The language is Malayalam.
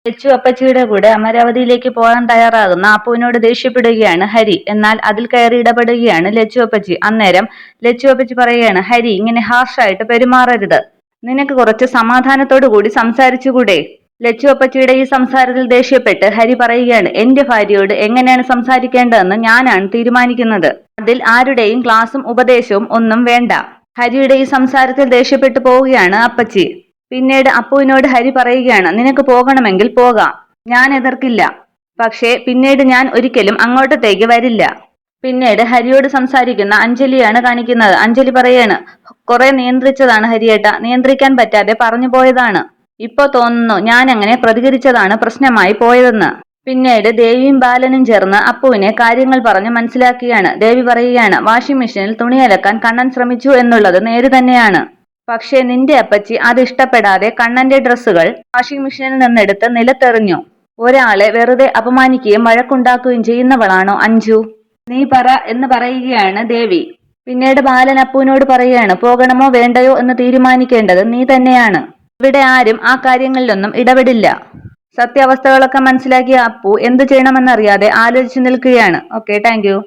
ലച്ചു അപ്പച്ചിയുടെ കൂടെ അമരാവതിയിലേക്ക് പോകാൻ തയ്യാറാകുന്ന അപ്പുവിനോട് ദേഷ്യപ്പെടുകയാണ് ഹരി. എന്നാൽ അതിൽ കയറി ഇടപെടുകയാണ് ലച്ചു അപ്പച്ചി. അന്നേരം ലച്ചു അപ്പച്ചി പറയുകയാണ്, ഹരി ഇങ്ങനെ ഹാർഷായിട്ട് പെരുമാറരുത്. നിനക്ക് കുറച്ച് സമാധാനത്തോടു കൂടി സംസാരിച്ചുകൂടെ? ലച്ചു അപ്പച്ചിയുടെ ഈ സംസാരത്തിൽ ദേഷ്യപ്പെട്ട് ഹരി പറയുകയാണ്, എന്റെ ഭാര്യയോട് എങ്ങനെയാണ് സംസാരിക്കേണ്ടതെന്ന് ഞാനാണ് തീരുമാനിക്കുന്നത്. അതിൽ ആരുടെയും ക്ലാസും ഉപദേശവും ഒന്നും വേണ്ട. ഹരിയുടെ ഈ സംസാരത്തിൽ ദേഷ്യപ്പെട്ടു പോവുകയാണ് അപ്പച്ചി. പിന്നീട് അപ്പുവിനോട് ഹരി പറയുകയാണ്, നിനക്ക് പോകണമെങ്കിൽ പോകാം, ഞാൻ എതിർക്കില്ല. പക്ഷേ പിന്നീട് ഞാൻ ഒരിക്കലും അങ്ങോട്ടത്തേക്ക് വരില്ല. പിന്നീട് ഹരിയോട് സംസാരിക്കുന്ന അഞ്ജലിയാണ് കാണിക്കുന്നത്. അഞ്ജലി പറയാണ്, കുറെ നിയന്ത്രിച്ചതാണ് ഹരിയേട്ട, നിയന്ത്രിക്കാൻ പറ്റാതെ പറഞ്ഞു പോയതാണ്. ഇപ്പൊ തോന്നുന്നു ഞാൻ അങ്ങനെ പ്രതികരിച്ചതാണ് പ്രശ്നമായി പോയതെന്ന്. പിന്നീട് ദേവിയും ബാലനും ചേർന്ന് അപ്പുവിനെ കാര്യങ്ങൾ പറഞ്ഞ് മനസ്സിലാക്കിയാണ്. ദേവി പറയുകയാണ്, വാഷിംഗ് മെഷീനിൽ തുണി അലക്കാൻ കണ്ണൻ ശ്രമിച്ചു എന്നുള്ളത് നേര് തന്നെയാണ്. പക്ഷേ നിന്റെ അപ്പച്ചി അത് ഇഷ്ടപ്പെടാതെ കണ്ണന്റെ ഡ്രസ്സുകൾ വാഷിംഗ് മെഷീനിൽ നിന്നെടുത്ത് നിലത്തെറിഞ്ഞു. ഒരാളെ വെറുതെ അപമാനിക്കുകയും വഴക്കുണ്ടാക്കുകയും ചെയ്യുന്നവളാണോ അഞ്ജു? നീ പറ എന്ന് പറയുകയാണ് ദേവി. പിന്നീട് ബാലൻ അപ്പുവിനോട് പറയുകയാണ്, പോകണമോ വേണ്ടയോ എന്ന് തീരുമാനിക്കേണ്ടത് നീ തന്നെയാണ്. ഇവിടെ ആരും ആ കാര്യങ്ങളിലൊന്നും ഇടപെടില്ല. സത്യാവസ്ഥകളൊക്കെ മനസ്സിലാക്കിയ അപ്പു എന്തു ചെയ്യണമെന്നറിയാതെ ആലോചിച്ചു നിൽക്കുകയാണ്. Okay, thank you.